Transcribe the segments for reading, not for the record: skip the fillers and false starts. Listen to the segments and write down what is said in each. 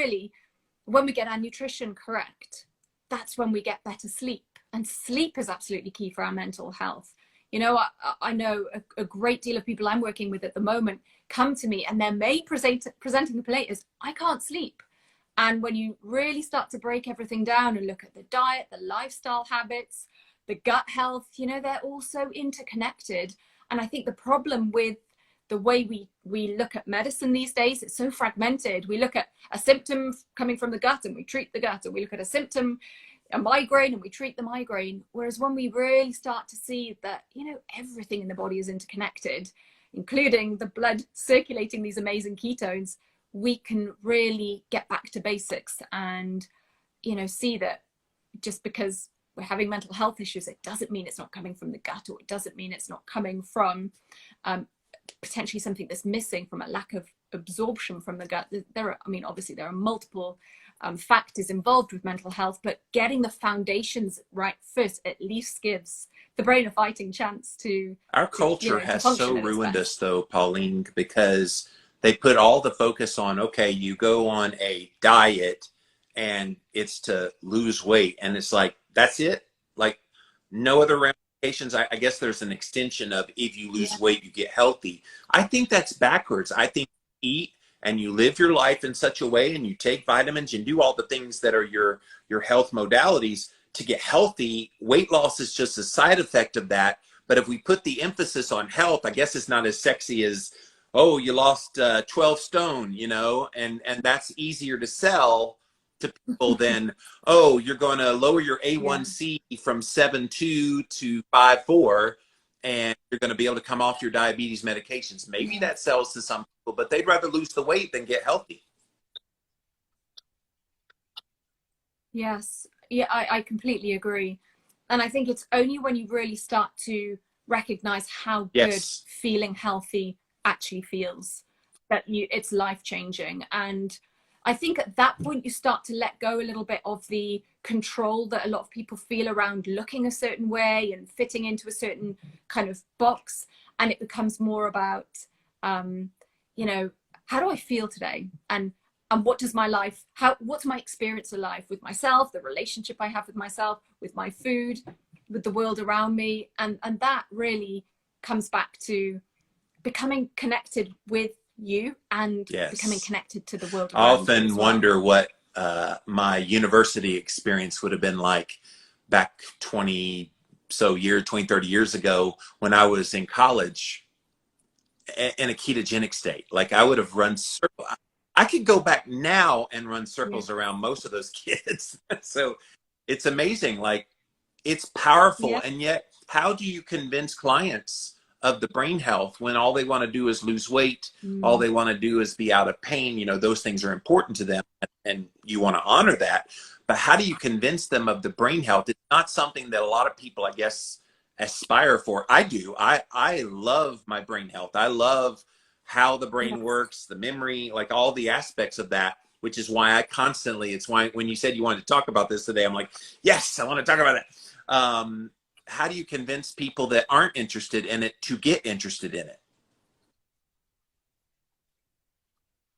really, when we get our nutrition correct, that's when we get better sleep. And sleep is absolutely key for our mental health. You know, I know a great deal of people I'm working with at the moment come to me and their main presenting complaint is, I can't sleep. And when you really start to break everything down and look at the diet, the lifestyle habits, the gut health, you know, they're all so interconnected. And I think the problem with the way we look at medicine these days, it's so fragmented. We look at a symptom coming from the gut and we treat the gut, and we look at a symptom, a migraine, and we treat the migraine. Whereas when we really start to see that, you know, everything in the body is interconnected, including the blood circulating these amazing ketones, we can really get back to basics and, you know, see that just because we're having mental health issues, it doesn't mean it's not coming from the gut, or it doesn't mean it's not coming from potentially something that's missing from a lack of absorption from the gut. There are, I mean, obviously there are multiple factors involved with mental health, but getting the foundations right first at least gives the brain a fighting chance to. Our culture, you know, has to function so at its ruined best. us though, Pauline, because they put all the focus on, okay, you go on a diet and it's to lose weight. And it's like, that's it? Like no other ramifications? I guess there's an extension of, if you lose weight, you get healthy. I think that's backwards. I think you eat and you live your life in such a way, and you take vitamins and do all the things that are your health modalities to get healthy. Weight loss is just a side effect of that. But if we put the emphasis on health, I guess it's not as sexy as, oh, you lost 12 stone, you know, and that's easier to sell to people than, oh, you're going to lower your A1C from 7.2 to 5.4, and you're going to be able to come off your diabetes medications. Maybe that sells to some people, but they'd rather lose the weight than get healthy. Yes. Yeah, I completely agree. And I think it's only when you really start to recognize how good feeling healthy actually feels that it's life-changing. And I think at that point you start to let go a little bit of the control that a lot of people feel around looking a certain way and fitting into a certain kind of box, and it becomes more about you know, how do I feel today, and what does my life, what's my experience of life with myself, the relationship I have with myself, with my food, with the world around me. And that really comes back to becoming connected with you and becoming connected to the world around I you often as well. wonder what my university experience would have been like back 20, 30 years ago when I was in college in a ketogenic state. Like I would have run circles. I could go back now and run circles around most of those kids. So it's amazing. Like it's powerful. And yet how do you convince clients of the brain health when all they want to do is lose weight? All they want to do is be out of pain. You know, those things are important to them, and you want to honor that. But how do you convince them of the brain health? It's not something that a lot of people, I guess, aspire for. I do. I love my brain health. I love how the brain works, the memory, like all the aspects of that, which is why I constantly, it's why when you said you wanted to talk about this today, I'm like, yes, I want to talk about it. How do you convince people that aren't interested in it to get interested in it?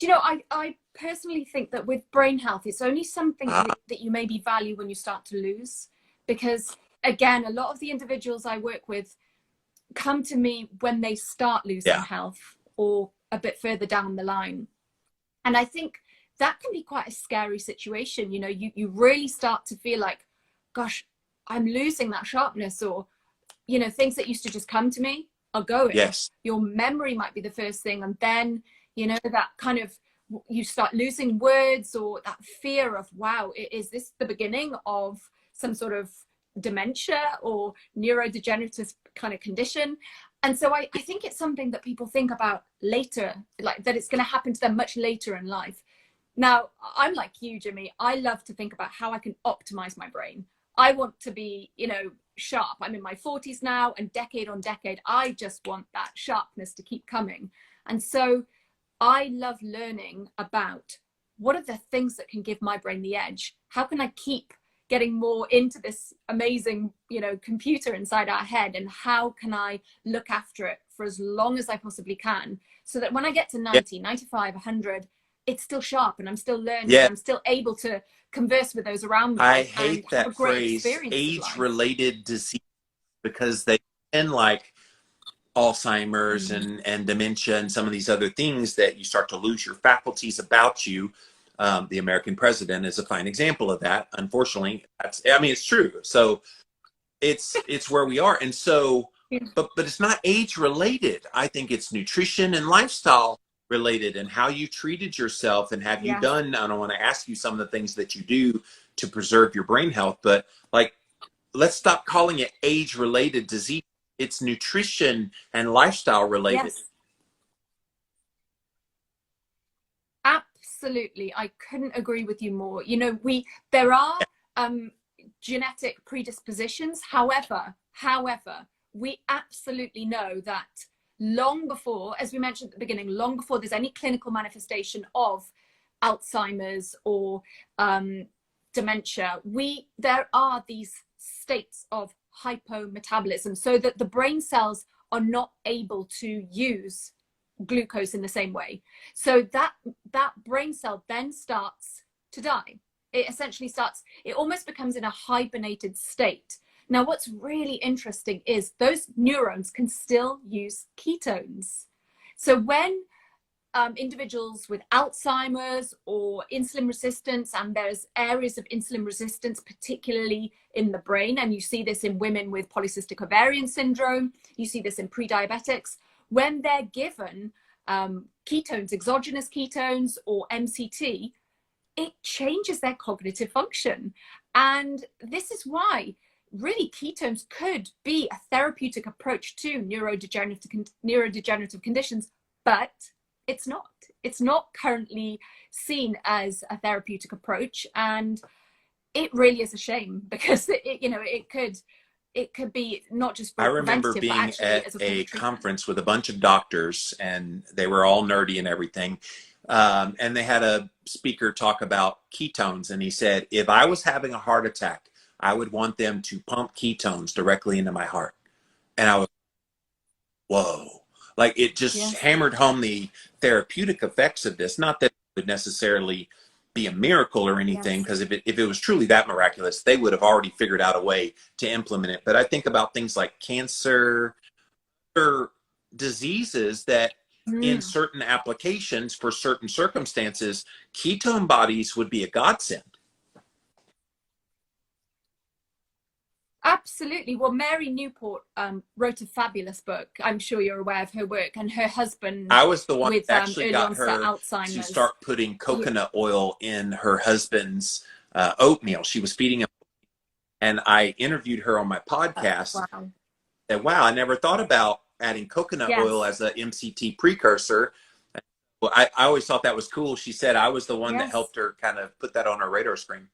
You know, I personally think that with brain health, it's only something that you maybe value when you start to lose. Because again, a lot of the individuals I work with come to me when they start losing health or a bit further down the line. And I think that can be quite a scary situation. You know, you really start to feel like, gosh, I'm losing that sharpness, or, you know, things that used to just come to me are going. Your memory might be the first thing. And then, you know, that kind of, you start losing words, or that fear of, wow, is this the beginning of some sort of dementia or neurodegenerative kind of condition? And so I think it's something that people think about later, like that it's going to happen to them much later in life. Now, I'm like you, Jimmy. I love to think about how I can optimize my brain. I want to be, you know, sharp. I'm in my 40s now, and decade on decade, I just want that sharpness to keep coming. And so I love learning about what are the things that can give my brain the edge? How can I keep getting more into this amazing, you know, computer inside our head? And how can I look after it for as long as I possibly can, so that when I get to 90, 95, 100, it's still sharp and I'm still learning and Yeah. I'm still able to converse with those around I me and hate have a that great phrase, experience in life. age-related disease, because they end like Alzheimer's and dementia and some of these other things that you start to lose your faculties about you. The American president is a fine example of that. Unfortunately, I mean, it's true. So it's where we are. And so, but it's not age related. I think it's nutrition and lifestyle related, and how you treated yourself, and have you Yes. done, I don't want to ask you some of the things that you do to preserve your brain health, but like, let's stop calling it age related disease. It's nutrition and lifestyle related. Yes. Absolutely. I couldn't agree with you more. You know, there are genetic predispositions. However, we absolutely know that long before, as we mentioned at the beginning, long before there's any clinical manifestation of Alzheimer's or dementia, there are these states of hypometabolism, so that the brain cells are not able to use glucose in the same way. So that brain cell then starts to die. It essentially it almost becomes in a hibernated state. Now, what's really interesting is those neurons can still use ketones. So when individuals with Alzheimer's or insulin resistance, and there's areas of insulin resistance, particularly in the brain, and you see this in women with polycystic ovarian syndrome, you see this in pre-diabetics, when they're given ketones, exogenous ketones or MCT, it changes their cognitive function. And this is why really ketones could be a therapeutic approach to neurodegenerative conditions, but it's not. It's not currently seen as a therapeutic approach, and it really is a shame, because it could be not just I remember preventative, but being actually at as a a treatment. conference with a bunch of doctors, and they were all nerdy and everything. And they had a speaker talk about ketones, and he said, if I was having a heart attack, I would want them to pump ketones directly into my heart. And I was, whoa. Like, it just hammered home the therapeutic effects of this. Not that it would necessarily be a miracle or anything, because if it was truly that miraculous, they would have already figured out a way to implement it. But I think about things like cancer or diseases that in certain applications for certain circumstances, ketone bodies would be a godsend. Absolutely. Well, Mary Newport wrote a fabulous book. I'm sure you're aware of her work, and her husband. I was the one with that actually got her Alzheimer's to start putting coconut oil in her husband's oatmeal. She was feeding him, and I interviewed her on my podcast. Wow. And wow, I never thought about adding coconut oil as a MCT precursor. Well, I always thought that was cool. She said I was the one that helped her kind of put that on her radar screen.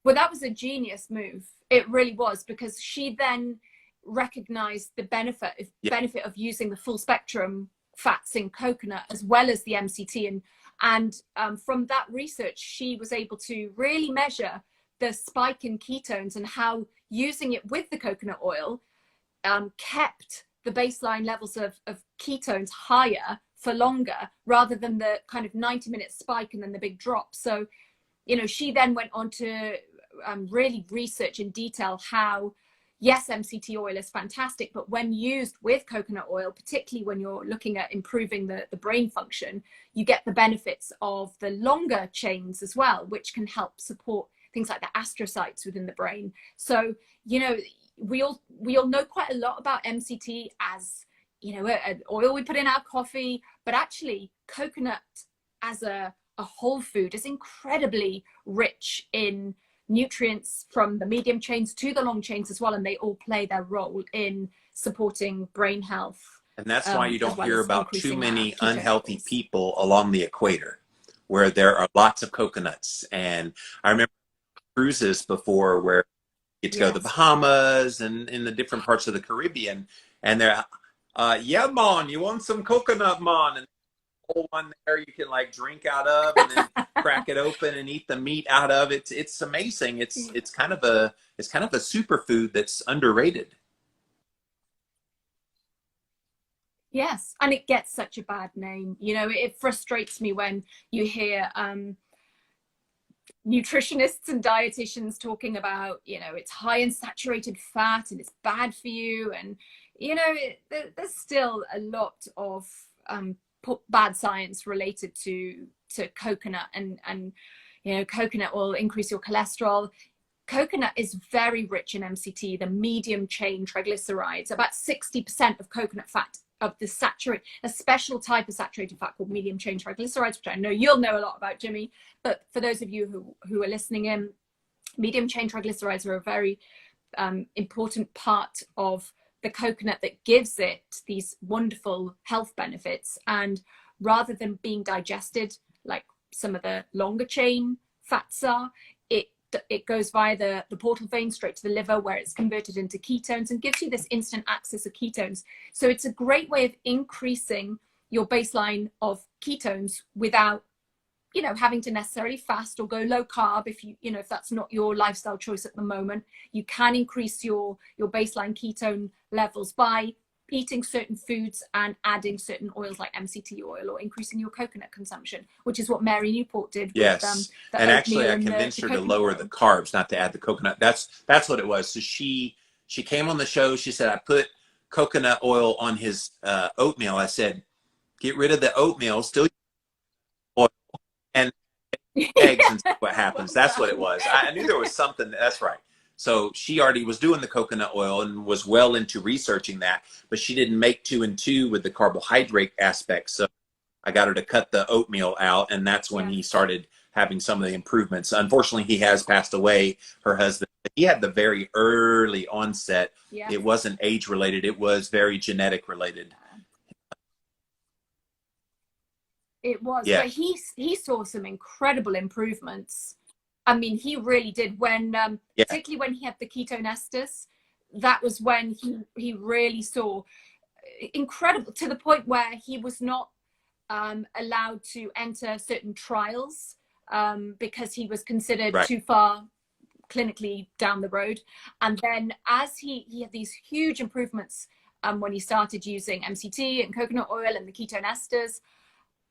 Well, that was a genius move. It really was, because she then recognized the benefit of using the full spectrum fats in coconut as well as the MCT. And from that research, she was able to really measure the spike in ketones, and how using it with the coconut oil kept the baseline levels of ketones higher for longer, rather than the kind of 90-minute spike and then the big drop. So, she then went on to really research in detail how, yes, MCT oil is fantastic, but when used with coconut oil, particularly when you're looking at improving the brain function, you get the benefits of the longer chains as well, which can help support things like the astrocytes within the brain. So, we all know quite a lot about MCT as, an oil we put in our coffee, but actually coconut as a whole food is incredibly rich in nutrients, from the medium chains to the long chains as well, and they all play their role in supporting brain health. And that's why you don't hear about too many unhealthy levels. people along the equator, where there are lots of coconuts. And I remember cruises before where you get to go to the Bahamas and in the different parts of the Caribbean, and they're yeah, man, you want some coconut, man? And whole one there you can like drink out of, and then crack it open and eat the meat out of. It's amazing. It's kind of a superfood that's underrated. Yes, and it gets such a bad name. You know, it frustrates me when you hear nutritionists and dietitians talking about, you know, it's high in saturated fat and it's bad for you. And, you know, there's still a lot of bad science related to coconut, and, you know, coconut will increase your cholesterol. Coconut is very rich in MCT, the medium chain triglycerides. About 60% of coconut fat, of the saturated, a special type of saturated fat called medium chain triglycerides, which I know you'll know a lot about, Jimmy. But for those of you who are listening in, medium chain triglycerides are a very important part of the coconut that gives it these wonderful health benefits. And rather than being digested like some of the longer chain fats are, it goes via the portal vein straight to the liver, where it's converted into ketones and gives you this instant access of ketones. So it's a great way of increasing your baseline of ketones without, you know, having to necessarily fast or go low carb. If if that's not your lifestyle choice at the moment, you can increase your baseline ketone levels by eating certain foods and adding certain oils like MCT oil, or increasing your coconut consumption, which is what Mary Newport did. Yes. With And actually I and convinced the her to lower oil. the carbs, not to add the coconut. That's what it was. So she came on the show. She said, I put coconut oil on his oatmeal. I said, get rid of the oatmeal, still oil, and eggs, and see what happens. That's what it was. I knew there was something. That's right. So she already was doing the coconut oil and was well into researching that, but she didn't make 2 and 2 with the carbohydrate aspect. So I got her to cut the oatmeal out, and that's when he started having some of the improvements. Unfortunately, he has passed away, her husband. He had the very early onset. It wasn't age related. It was very genetic related. It was, but he saw some incredible improvements. I mean, he really did, when particularly when he had the ketone esters. That was when he really saw incredible, to the point where he was not allowed to enter certain trials because he was considered too far clinically down the road. And then as he had these huge improvements when he started using MCT and coconut oil and the ketone esters.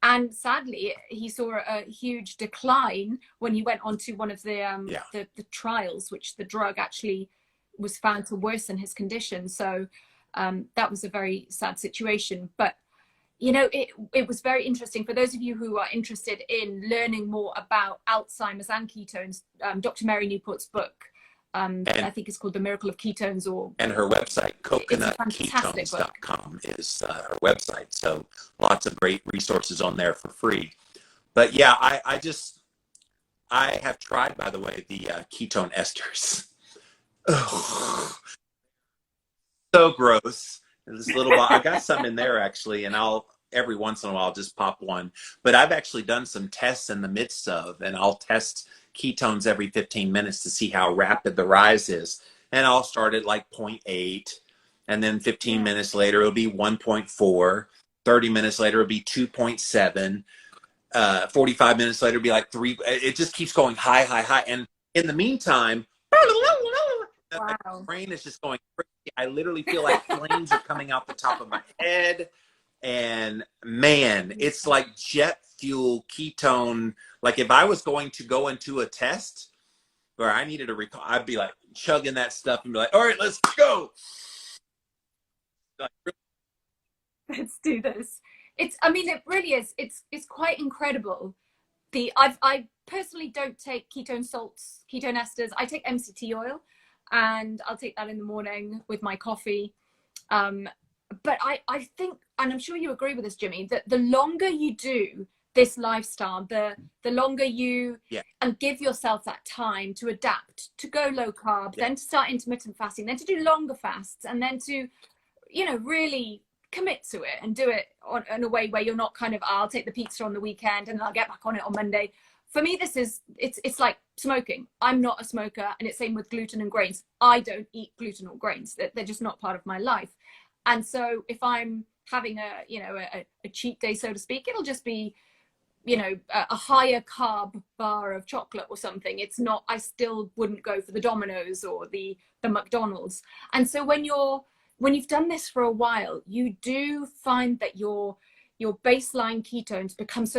And sadly, he saw a huge decline when he went on to one of the trials, which the drug actually was found to worsen his condition. So that was a very sad situation. But, you know, it was very interesting. For those of you who are interested in learning more about Alzheimer's and ketones, Dr. Mary Newport's book, I think it's called The Miracle of Ketones, and her website, coconutketones.com, is her website. So lots of great resources on there for free. But yeah, I have tried, by the way, the ketone esters. Ugh. So gross. This little I got some in there actually, and every once in a while I'll just pop one. But I've actually done some tests in the midst of, and I'll test ketones every 15 minutes to see how rapid the rise is. And I'll start at like 0.8, and then 15 minutes later it'll be 1.4, 30 minutes later it'll be 2.7, 45 minutes later it'll be like 3. It just keeps going high, high, high. And in the meantime, my brain is just going crazy. I literally feel like flames are coming out the top of my head. And man, it's like jet fuel ketone. Like if I was going to go into a test where I needed a recall, I'd be like chugging that stuff and be like, all right, let's go. Let's do this. I mean, it really is. It's quite incredible. I personally don't take ketone salts, ketone esters. I take MCT oil, and I'll take that in the morning with my coffee. But I think, and I'm sure you agree with this, Jimmy, that the longer you do this lifestyle, the longer you and give yourself that time to adapt, to go low carb, then to start intermittent fasting, then to do longer fasts, and then to, you know, really commit to it and do it in a way where you're not kind of, I'll take the pizza on the weekend and I'll get back on it on Monday. For me, it's like smoking. I'm not a smoker, and it's same with gluten and grains. I don't eat gluten or grains. They're just not part of my life. And so if I'm having a cheat day, so to speak, it'll just be, you know, a higher carb bar of chocolate or something. It's not, I still wouldn't go for the Domino's or the McDonald's. And so when you're when you've done this for a while, you do find that your baseline ketones become so